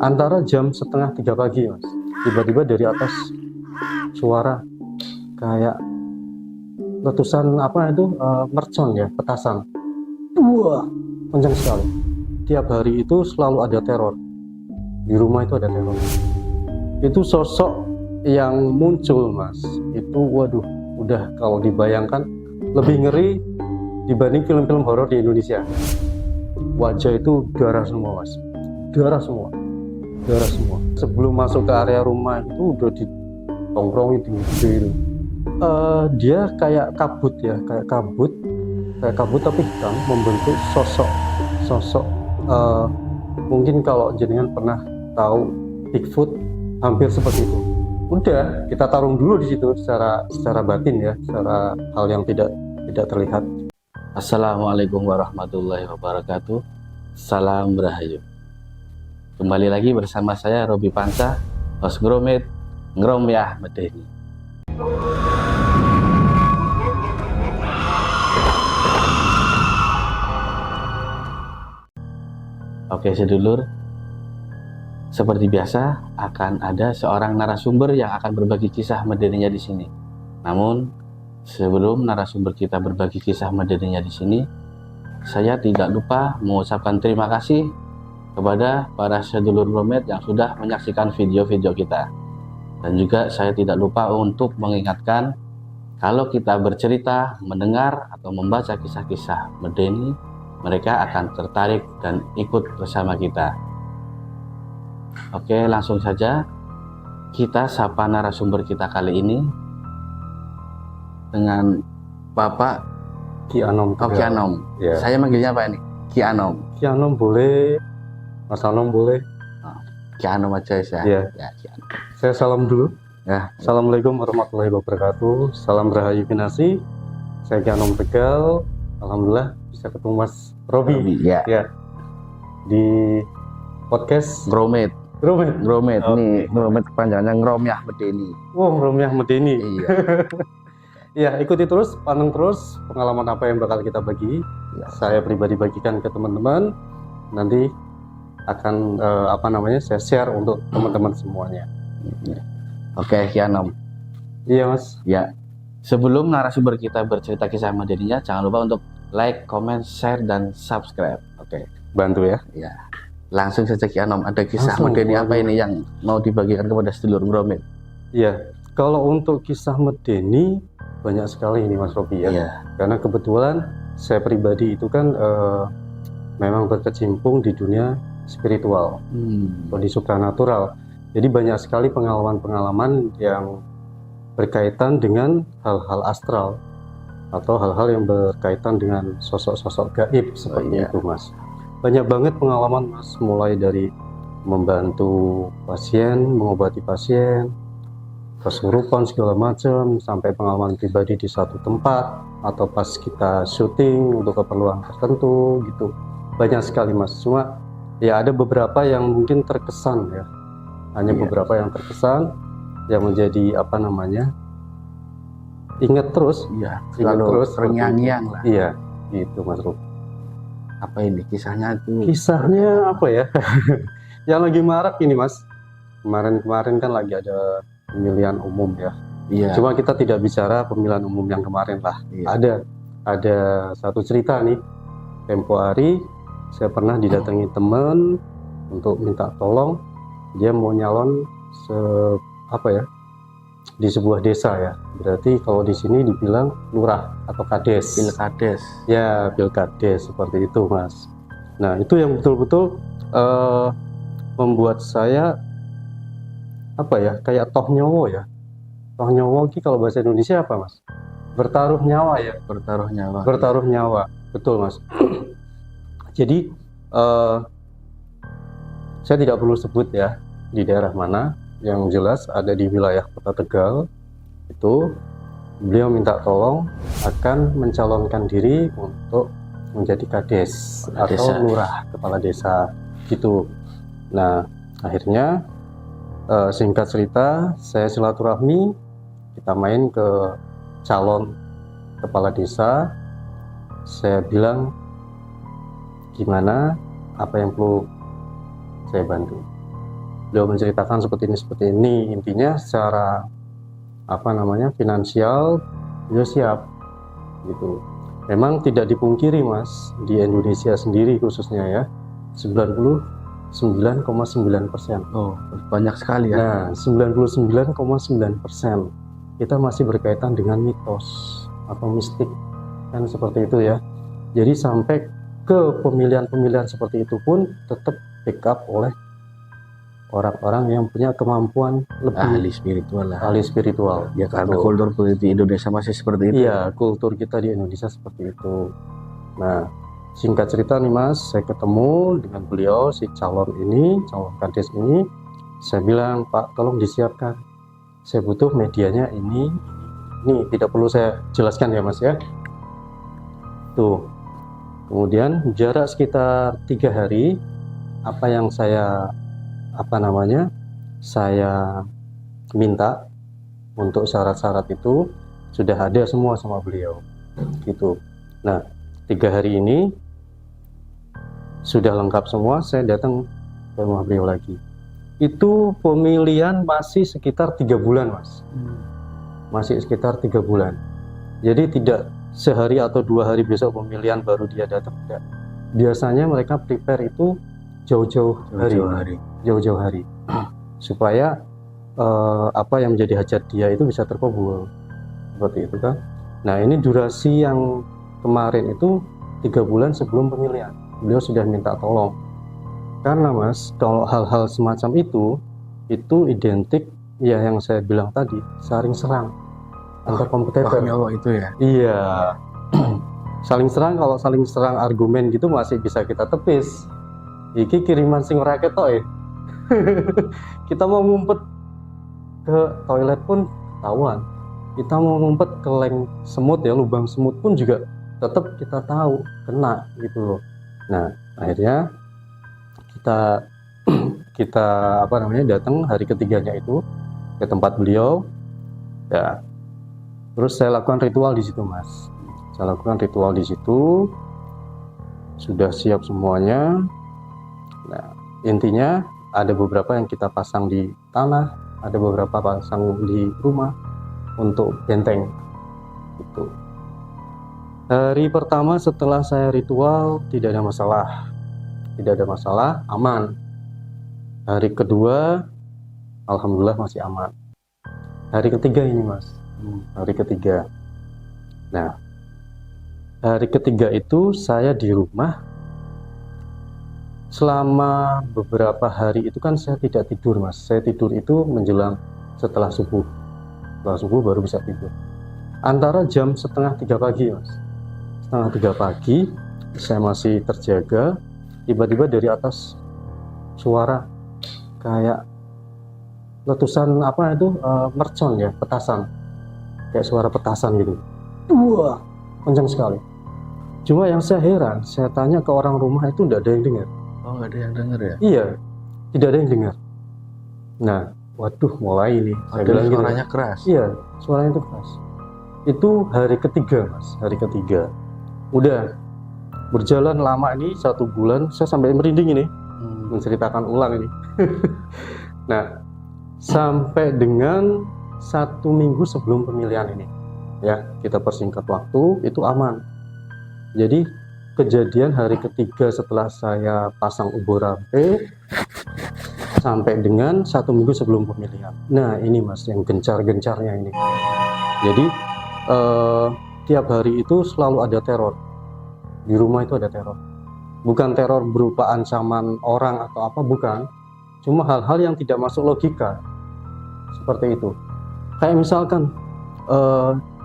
antara jam setengah 3 pagi mas, tiba-tiba dari atas suara kayak letusan apa itu, mercon ya, petasan. Wah, kencang sekali. Tiap hari itu selalu ada teror. Di rumah itu ada teror. Itu sosok yang muncul mas, itu waduh, udah kalau dibayangkan lebih ngeri dibanding film-film horor di Indonesia. Wajah itu darah semua mas, darah semua, darah semua. Sebelum masuk ke area rumah itu udah ditongkrongin tinggi-tinggi. Dia kayak kabut ya, kayak kabut tapi hitam, membentuk sosok mungkin kalau jenengan pernah tahu Bigfoot, hampir seperti itu. Udah kita tarung dulu di situ secara batin ya, secara hal yang tidak terlihat. Assalamualaikum warahmatullahi wabarakatuh. Salam Rahayu. Kembali lagi bersama saya Robi Panca, host Gromit Ngromyah Medeni. Oke sedulur, seperti biasa akan ada seorang narasumber yang akan berbagi kisah medeninya di sini. Namun sebelum narasumber kita berbagi kisah medeninya di sini, saya tidak lupa mengucapkan terima kasih kepada para sedulur Gromit yang sudah menyaksikan video-video kita. Dan juga saya tidak lupa untuk mengingatkan kalau kita bercerita, mendengar atau membaca kisah-kisah medeni, mereka akan tertarik dan ikut bersama kita. Oke, langsung saja kita sapa narasumber kita kali ini dengan Bapak Ki Anom. Ki Anom. Ya. Saya manggilnya apa ini? Ki Anom. Ki Anom boleh, Mas Anom boleh. Ki Anom aja ya. Ya. Ya, Ki Anom. Saya salam dulu. Ya. Assalamualaikum warahmatullahi wabarakatuh. Salam Rahayu Kinasi. Saya Ki Anom Tegal. Alhamdulillah bisa ketemu Mas Robi. Ya. Ya. Di podcast Gromit. Gromit. Nih, Gromit kepanjangannya Ngromyah Medeni. Wow, Ngromyah Medeni. Iya. Ya, ikuti terus, panteng terus pengalaman apa yang bakal kita bagi. Ya. Saya pribadi bagikan ke teman-teman. Nanti akan saya share untuk teman-teman semuanya. Oke, Ki Anom. Iya, Mas. Ya. Sebelum narasumber kita bercerita kisah medeninya, jangan lupa untuk like, comment, share, dan subscribe. Oke. Bantu ya. Ya. Langsung saja Ki Anom, ada kisah Langsung, medeni apa ini yang mau dibagikan kepada sedulur Gromit? Iya. Kalau untuk kisah medeni banyak sekali ini Mas Robi ya. Iya. Karena kebetulan saya pribadi itu kan memang berkecimpung di dunia spiritual, atau di supranatural. Jadi banyak sekali pengalaman-pengalaman yang berkaitan dengan hal-hal astral atau hal-hal yang berkaitan dengan sosok-sosok gaib seperti itu Mas. Banyak banget pengalaman Mas, mulai dari membantu pasien, mengobati pasien, kesurupan segala macam, sampai pengalaman pribadi di satu tempat atau pas kita syuting untuk keperluan tertentu gitu. Banyak sekali Mas. Cuma ya ada beberapa yang mungkin terkesan ya. Hanya beberapa yang terkesan yang menjadi ingat terus. Iya, Ingat terus terngiang-ngiang lah. Iya, gitu Mas Rob. Apa ini kisahnya itu? Kisahnya apa ya? Yang lagi marak ini Mas. Kemarin kan lagi ada pemilihan umum ya. Iya. Cuma kita tidak bicara pemilihan umum yang kemarin lah. Iya. Ada satu cerita nih. Tempo hari saya pernah didatangi teman untuk minta tolong. Dia mau nyalon di sebuah desa ya. Berarti kalau di sini dibilang lurah atau kades. Pilkades. Ya, pilkades seperti itu Mas. Nah itu yang betul-betul membuat saya kayak toh nyowo ya. Toh nyowo ini kalau bahasa Indonesia apa Mas? Bertaruh nyawa ya. Bertaruh nyawa. Bertaruh nyawa, betul Mas. Jadi saya tidak perlu sebut ya di daerah mana. Yang jelas ada di wilayah Kota Tegal. Itu beliau minta tolong akan mencalonkan diri untuk menjadi kades atau lurah, kepala desa gitu. Nah akhirnya singkat cerita saya silaturahmi, kita main ke calon kepala desa. Saya bilang gimana, apa yang perlu saya bantu. beliau menceritakan seperti ini. Intinya secara finansial beliau siap gitu. Memang tidak dipungkiri Mas, di Indonesia sendiri khususnya ya 99,9%. Oh, banyak sekali ya. Nah, 99,9% kita masih berkaitan dengan mitos atau mistik kan seperti itu ya. Jadi sampai ke pemilihan-pemilihan seperti itu pun tetap backup oleh orang-orang yang punya kemampuan lebih, Ahli spiritual lah. ahli spiritual. Ya karena Betul. kultur politik Indonesia masih seperti itu. Iya, kultur kita di Indonesia seperti itu. Nah, singkat cerita nih Mas, saya ketemu dengan beliau, si calon kades ini. Saya bilang, Pak, tolong disiapkan. Saya butuh medianya ini. Tidak perlu saya jelaskan ya Mas ya. Tuh. Kemudian jarak sekitar 3 hari, apa yang saya minta untuk syarat-syarat itu sudah ada semua sama beliau gitu. Nah, 3 hari ini sudah lengkap semua, saya datang ke rumah beliau lagi. Itu pemilihan masih sekitar 3 bulan Mas, masih sekitar 3 bulan. Jadi tidak sehari atau 2 hari besok pemilihan baru dia datang, tidak. Biasanya mereka prepare itu jauh-jauh hari supaya apa yang menjadi hajat dia itu bisa terkabul seperti itu kan. Nah, ini durasi yang kemarin itu 3 bulan sebelum pemilihan beliau sudah minta tolong, karena Mas kalau hal-hal semacam itu identik ya yang saya bilang tadi, saling serang antar kompetitor. Itu ya. Iya. Saling serang, kalau saling serang argumen gitu masih bisa kita tepis. Iki kiriman sing ora ketok ya. Kita mau ngumpet ke toilet pun ketahuan. Kita mau ngumpet ke leng semut ya, lubang semut pun juga tetap kita tahu kena gitu loh. Nah, akhirnya kita datang hari ketiganya itu ke tempat beliau ya. Terus saya lakukan ritual di situ Mas. Saya lakukan ritual di situ. Sudah siap semuanya. Nah, intinya ada beberapa yang kita pasang di tanah, ada beberapa pasang di rumah untuk benteng. Gitu. Hari pertama setelah saya ritual tidak ada masalah, aman. Hari kedua, alhamdulillah masih aman. Hari ketiga ini Mas, hari ketiga. Nah, hari ketiga itu saya di rumah. Selama beberapa hari itu kan saya tidak tidur Mas. Saya tidur itu menjelang setelah subuh. Setelah subuh baru bisa tidur. Antara jam 2:30 pagi Mas. 2:30 pagi saya masih terjaga. Tiba-tiba dari atas suara kayak letusan mercon ya, petasan. Kayak suara petasan gitu. Wah, kencang sekali. Cuma yang saya heran, saya tanya ke orang rumah itu tidak ada yang dengar. Oh, nggak ada yang dengar ya? Iya, tidak ada yang dengar. Nah, waduh, mulai nih. Saya bilang gitu. Suaranya keras. Iya, suaranya itu keras. Itu hari ketiga Mas, hari ketiga. Udah berjalan lama ini 1 bulan, saya sampai merinding ini menceritakan ulang ini. Nah, sampai dengan 1 minggu sebelum pemilihan ini, ya kita persingkat waktu, itu aman. Jadi kejadian hari ketiga setelah saya pasang ubur rampe sampai dengan 1 minggu sebelum pemilihan. Nah ini Mas yang gencar-gencarnya ini. Jadi tiap hari itu selalu ada teror. Di rumah itu ada teror. Bukan teror berupa ancaman orang atau apa, bukan. Cuma hal-hal yang tidak masuk logika. Seperti itu. Kayak misalkan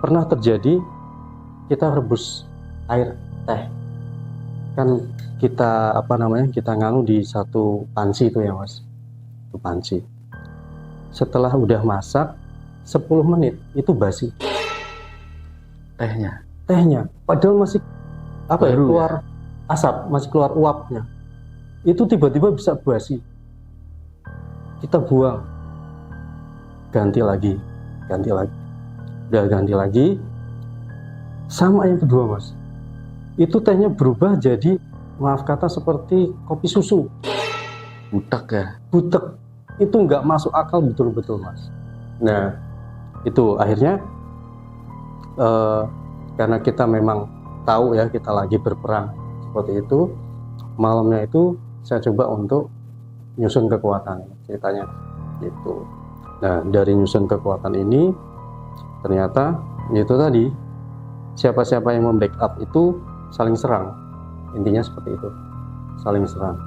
pernah terjadi kita rebus air teh. Kan kita kita nganu di satu panci itu ya Mas. Itu panci. Setelah udah masak 10 menit itu basi. Tehnya. Padahal masih keluar asap, masih keluar uapnya. Itu tiba-tiba bisa basi. Kita buang. Ganti lagi. Udah ganti lagi. Sama yang kedua Mas. Itu tehnya berubah jadi, maaf kata, seperti kopi susu. Butek ya? Butek. itu nggak masuk akal betul-betul Mas. Nah itu akhirnya karena kita memang tahu ya kita lagi berperang seperti itu, malamnya itu saya coba untuk nyusun kekuatan ceritanya gitu. Nah dari nyusun kekuatan ini ternyata itu tadi siapa-siapa yang membackup itu saling serang, intinya seperti itu, saling serang.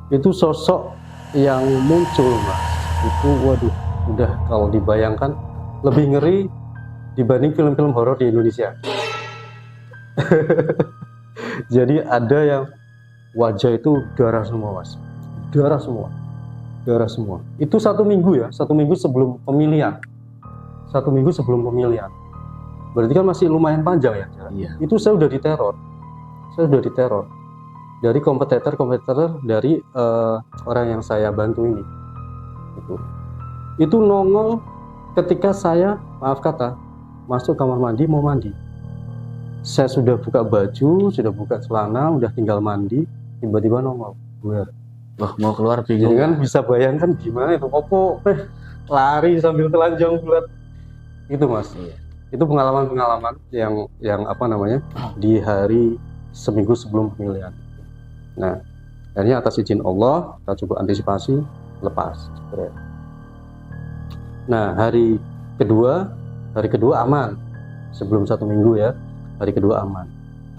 Itu sosok yang muncul Mas, itu waduh udah kalau dibayangkan lebih ngeri dibanding film-film horor di Indonesia. Jadi ada yang wajah itu darah semua Mas, darah semua, darah semua. Itu 1 minggu ya, 1 minggu sebelum pemilihan, 1 minggu sebelum pemilihan. Berarti kan masih lumayan panjang ya. Iya. Itu saya udah diteror, dari kompetitor dari orang yang saya bantu ini. Itu nongol ketika saya, maaf kata, masuk kamar mandi mau mandi. Saya sudah buka baju, sudah buka celana, udah tinggal mandi, tiba-tiba nongol. Wah, mau keluar Jadi bingung. kan bisa bayangkan gimana itu, opo lari sambil telanjang bulat. Itu Mas. Iya. Itu pengalaman-pengalaman yang apa namanya di hari seminggu sebelum pemilihan. Nah, akhirnya atas izin Allah kita coba antisipasi, lepas. Nah, hari kedua aman, sebelum 1 minggu ya. Hari kedua aman.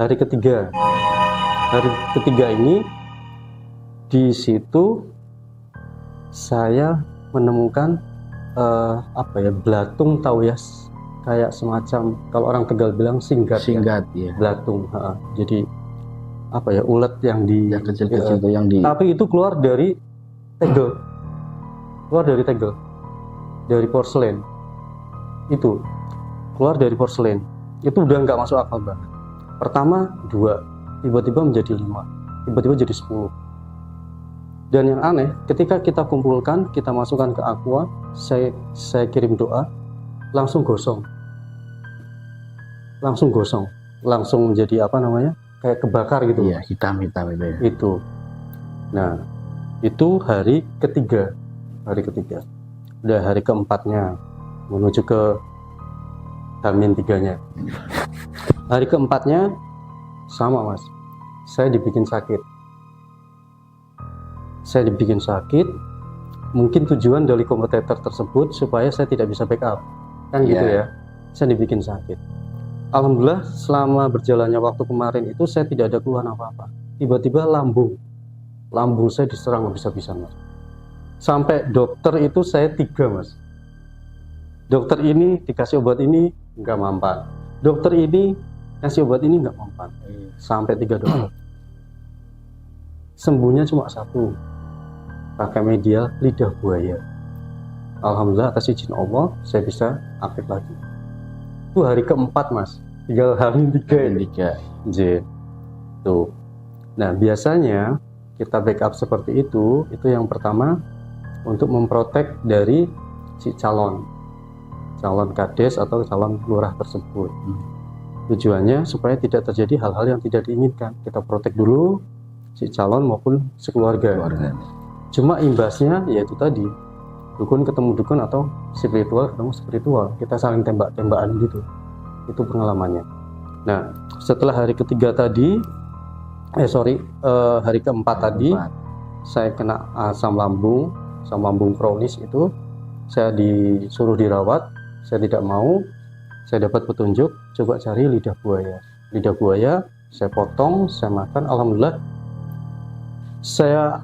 Hari ketiga ini di situ saya menemukan belatung, tahu ya, kayak semacam kalau orang Tegal bilang singgat ya. Belatung. Jadi ulet yang kecil-kecil itu yang di tapi itu keluar dari tegel, dari porselen. Itu keluar dari porselen, itu udah nggak masuk akal banget. Pertama 2, tiba-tiba menjadi 5, tiba-tiba jadi 10. Dan yang aneh, ketika kita kumpulkan, kita masukkan ke aqua, saya kirim doa, langsung gosong, langsung menjadi kayak kebakar gitu. Iya, hitam itu ya. Itu. Nah, itu hari ketiga. Udah hari keempatnya menuju ke H-3-nya. Hari keempatnya sama Mas, saya dibikin sakit. Mungkin tujuan dari kompetitor tersebut supaya saya tidak bisa backup, kan gitu ya. Saya dibikin sakit. Alhamdulillah selama berjalannya waktu kemarin itu saya tidak ada keluhan apa-apa. Tiba-tiba lambung saya diserang habis-habisan Mas. Sampai dokter itu saya 3 Mas. Dokter ini dikasih obat ini nggak mempan. Dokter ini kasih obat ini nggak mempan. Sampai 3 dokter. Sembuhnya cuma 1. Pakai media lidah buaya. Alhamdulillah atas izin Allah saya bisa aktif lagi. Itu hari keempat Mas. Tinggal H-3. Tuh. Nah biasanya kita backup seperti itu yang pertama untuk memprotek dari si calon kades atau calon lurah tersebut. Tujuannya supaya tidak terjadi hal-hal yang tidak diinginkan. Kita protek dulu si calon maupun sekeluarga. Cuma imbasnya yaitu tadi, dukun ketemu dukun atau spiritual ketemu spiritual, kita saling tembak-tembakan gitu. Itu pengalamannya. Nah setelah hari ketiga tadi hari keempat tadi saya kena asam lambung kronis. Itu saya disuruh dirawat, saya tidak mau. Saya dapat petunjuk coba cari lidah buaya, saya potong, saya makan. Alhamdulillah saya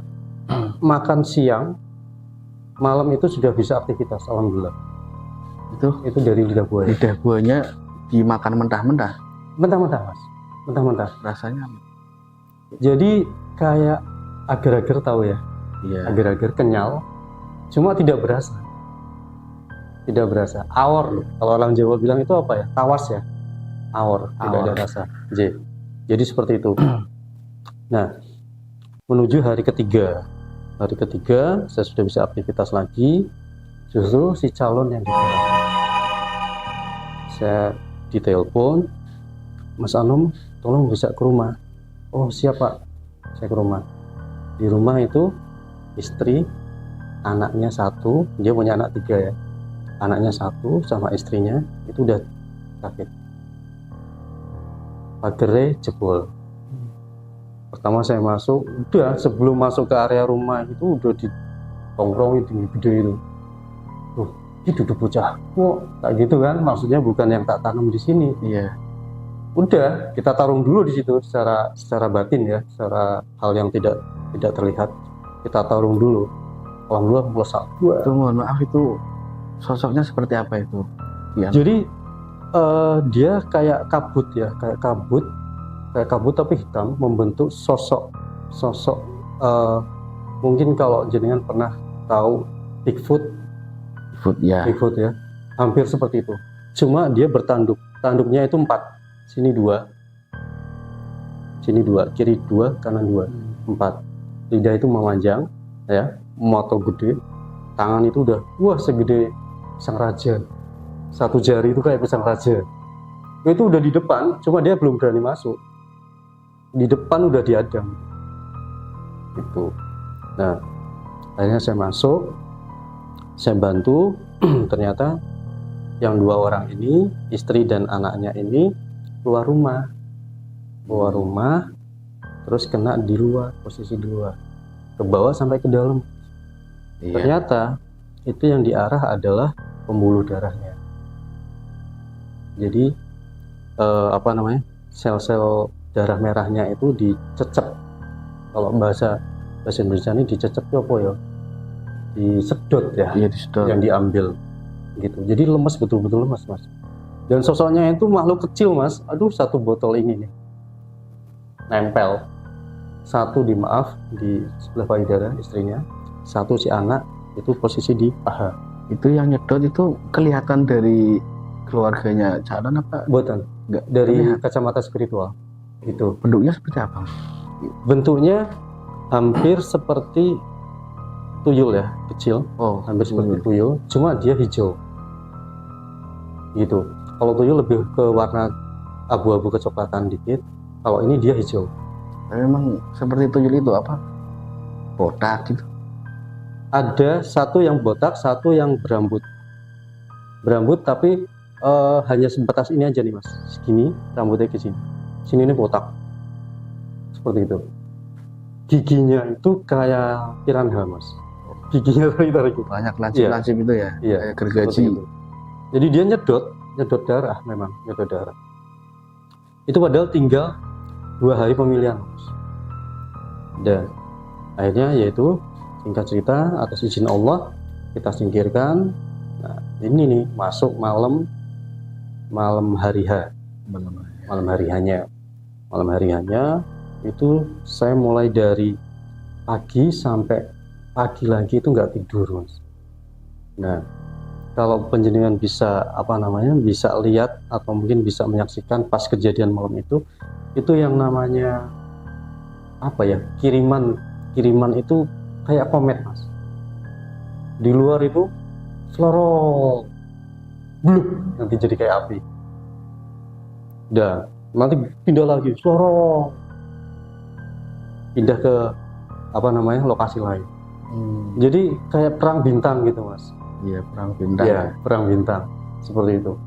makan siang, malam itu sudah bisa aktivitas. Alhamdulillah. Itu dari lidah buaya. Lidah buayanya dimakan mentah-mentah Mas, mentah-mentah. rasanya. Jadi kayak agar-agar, tahu ya? Iya. Agar-agar kenyal, cuma tidak berasa. Awor loh. Kalau orang Jawa bilang itu apa ya? Tawas ya. Awor. Tidak ada rasa. Jadi seperti itu. Nah, menuju hari ketiga saya sudah bisa aktivitas lagi. Justru si calon yang ditolak. Saya ditelepon, Mas Anom, tolong bisa ke rumah. Oh siap Pak, saya ke rumah. Di rumah itu istri, anaknya satu, dia punya anak 3 ya, anaknya satu sama istrinya itu udah sakit, pagernya jebol. Pertama saya masuk, udah sebelum masuk ke area rumah itu udah ditongkrongin tinggi gede itu. Ini duduk bocah, kok tak gitu kan? Maksudnya bukan yang tak tanam di sini. Iya. Udah kita tarung dulu di situ secara batin ya, secara hal yang tidak terlihat kita tarung dulu. Alhamdulillah melesak. Itu mohon maaf, itu sosoknya seperti apa itu? Iya. Jadi dia kayak kabut ya, kayak kabut tapi hitam, membentuk sosok mungkin kalau jenengan pernah tahu Bigfoot Ya. ya, hampir seperti itu. Cuma dia tanduknya itu 4, sini 2, kiri 2, kanan 2, 4. Lidah itu memanjang, ya, moto gede, tangan itu udah segede pisang raja, 1 jari itu kayak pisang raja. Itu udah di depan, cuma dia belum berani masuk. Di depan udah diadang, gitu. Nah, akhirnya saya masuk. Saya bantu, ternyata yang 2 orang ini, istri dan anaknya ini keluar rumah, terus kena di luar, posisi di luar, ke bawah sampai ke dalam. Iya. Ternyata itu yang diarah adalah pembuluh darahnya. Jadi sel-sel darah merahnya itu dicecep. Kalau bahasa Indonesia ini dicecep apa ya? Disedot ya, Iya, disedot. yang diambil gitu. Jadi lemes, betul-betul lemes mas. Dan sosoknya itu makhluk kecil mas. Aduh, 1 botol ini nih nempel, 1 di sebelah payudara istrinya, 1 si anak itu posisi di paha. Itu yang nyedot itu kelihatan dari keluarganya calon apa? Buatan Enggak, dari terlihat. kacamata spiritual itu. Bentuknya seperti apa? Bentuknya hampir seperti tuyul ya, kecil, hampir seperti tuyul, cuma dia hijau gitu. Kalau tuyul lebih ke warna abu-abu kecoklatan dikit, kalau ini dia hijau. Memang seperti tuyul itu apa? Botak gitu. Ada 1 yang botak, 1 yang berambut tapi hanya sebatas ini aja nih mas, segini rambutnya ke sini ini botak seperti itu. Giginya itu kayak piranha mas, giginya tarik itu Banyak lancip-lancip itu ya, iya, kayak gergaji. itu. Jadi dia nyedot darah, memang nyedot darah. Itu padahal tinggal 2 hari pemilihan mas. Dan akhirnya yaitu singkat cerita atas izin Allah kita singkirkan. Nah ini nih masuk malam hari hanya itu saya mulai dari pagi sampai pagi lagi itu nggak tidur mas. Nah kalau penjenengan bisa bisa lihat atau mungkin bisa menyaksikan pas kejadian malam itu yang namanya kiriman itu kayak komet mas. Di luar itu selorong bluk, nanti jadi kayak api, dan nanti pindah lagi selorong, pindah ke lokasi lain. Jadi kayak perang bintang gitu mas. Iya, perang bintang. Iya, perang bintang seperti itu.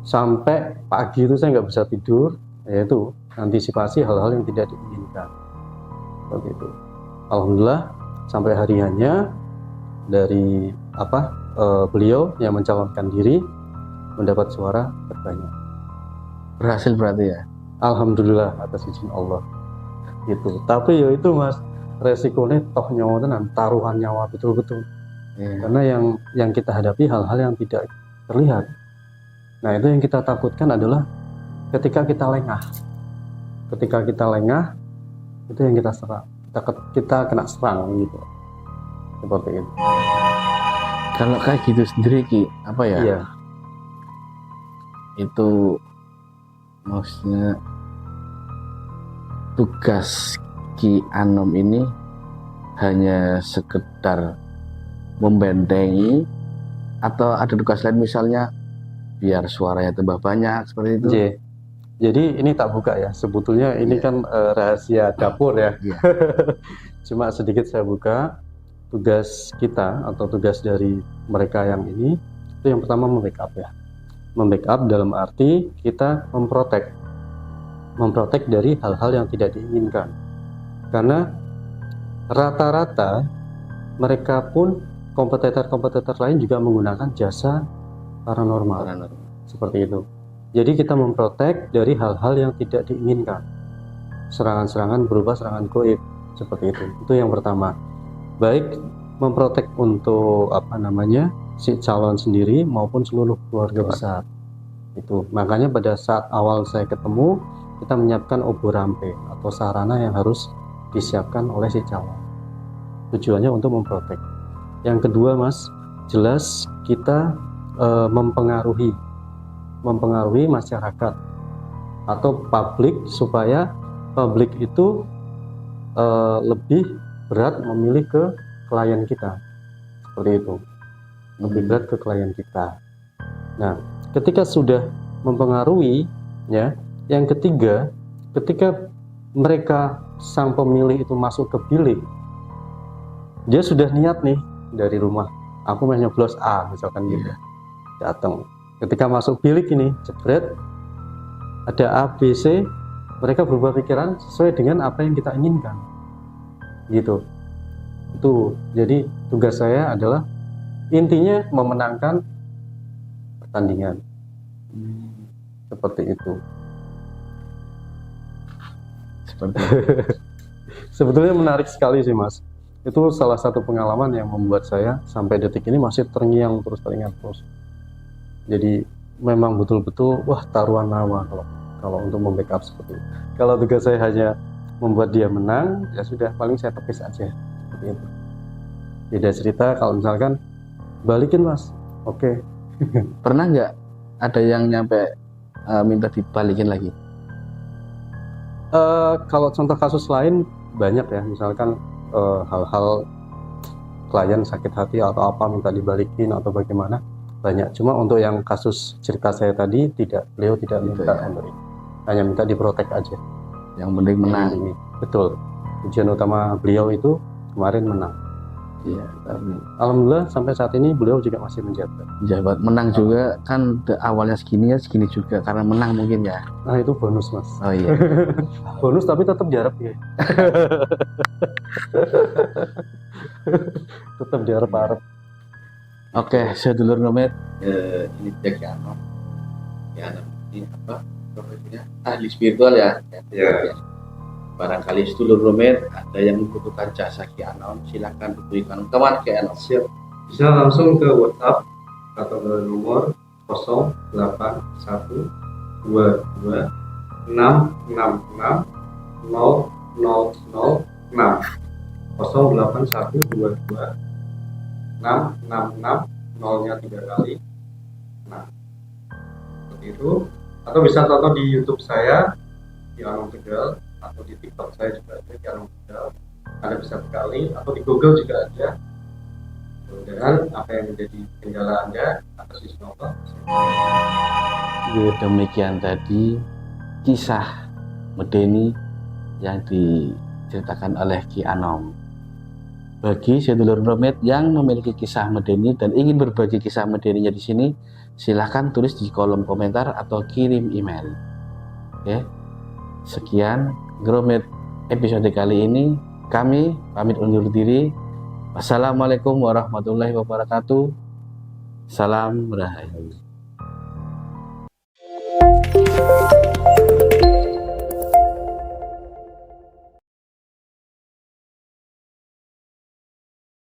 Sampai pagi itu saya nggak bisa tidur, yaitu antisipasi hal-hal yang tidak diinginkan seperti itu. Alhamdulillah sampai hari hanya dari beliau yang mencalonkan diri mendapat suara terbanyak. Berhasil berarti ya? Alhamdulillah atas izin Allah gitu. Tapi ya itu mas, resikonya toh nyawa tenan, taruhan nyawa betul-betul. Karena yang kita hadapi hal-hal yang tidak terlihat. Nah itu yang kita takutkan adalah ketika kita lengah itu yang kita serang, kita kena serang gitu, seperti itu. Kalau kayak gitu sendiri Ki, apa ya? Iya. Itu maksudnya tugas Ki Anom ini hanya sekedar membentengi atau ada tugas lain, misalnya biar suaranya tambah banyak seperti itu? Jadi ini tak buka ya, sebetulnya ini kan rahasia dapur ya. Iya. Cuma sedikit saya buka. tugas kita atau tugas dari mereka yang ini itu yang pertama membackup ya. Membackup dalam arti kita memprotek dari hal-hal yang tidak diinginkan. Karena rata-rata mereka pun kompetitor lain juga menggunakan jasa paranormal. Seperti itu. Jadi kita memprotek dari hal-hal yang tidak diinginkan. Serangan-serangan berupa serangan gaib seperti itu. Itu yang pertama. Baik memprotek untuk si calon sendiri maupun seluruh keluarga besar. Itu. Makanya pada saat awal saya ketemu, kita menyiapkan obor rampe atau sarana yang harus disiapkan oleh si calon. Tujuannya untuk memprotek. Yang kedua, Mas, jelas kita mempengaruhi masyarakat atau publik supaya publik itu lebih berat memilih ke klien kita. Seperti itu. Lebih berat ke klien kita. Nah, ketika sudah mempengaruhi ya, yang ketiga, ketika mereka sang pemilih itu masuk ke bilik, dia sudah niat nih dari rumah, aku mau nyoblos A misalkan gitu. Datang. Ketika masuk bilik ini, jebret, ada A, B, C, mereka berubah pikiran sesuai dengan apa yang kita inginkan. Gitu. Itu. Jadi tugas saya adalah intinya memenangkan pertandingan. Seperti itu. Sebetulnya menarik sekali sih, Mas. Itu salah satu pengalaman yang membuat saya sampai detik ini masih terngiang terus. Jadi memang betul-betul taruhan nyawa kalau untuk membackup seperti itu. Kalau tugas saya hanya membuat dia menang, ya sudah, paling saya tepis aja seperti itu. Beda cerita kalau misalkan balikin, Mas, oke. Pernah nggak ada yang nyampe minta dibalikin lagi? Kalau contoh kasus lain banyak ya, misalkan hal-hal klien sakit hati atau apa minta dibalikin atau bagaimana, banyak. Cuma untuk yang kasus cerita saya tadi beliau tidak minta untuk itu, hanya minta diprotek aja. Yang penting menang. Betul. Tujuan utama beliau itu kemarin menang. Iya. Alhamdulillah sampai saat ini beliau juga masih menjabat. Menang juga kan awalnya segini juga karena menang mungkin ya. Nah itu bonus, Mas. Oh iya. Bonus tapi tetap jarak ya. Tetap diharap-harap. Oke, sedulur nomad. Ini Jack Yano. Ini apa? Profesinya ahli spiritual ya. Ya. Barangkali sedulur nomad ada yang membutuhkan jasa Ki Anon, silakan hubungi kemana Ki Anon? Siap. Bisa langsung ke WhatsApp atau ke nomor 0812666000. 3 kali. Nah, seperti itu. Atau bisa tonton di YouTube saya Ki Anon Tegal, atau di TikTok saya juga ada Ki Anon Tegal. Anda bisa sekali, atau di Google juga ada. Mudah-mudahan apa yang menjadi kendala Anda atas semoga. Demikian tadi kisah medeni yang diceritakan oleh Ki Anom. Bagi sedulur nomad yang memiliki kisah medeni dan ingin berbagi kisah medeninya di sini, silahkan tulis di kolom komentar atau kirim email. Oke. Sekian Gromit episode kali ini. Kami pamit undur diri. Wassalamualaikum warahmatullahi wabarakatuh. Salam Rahayu.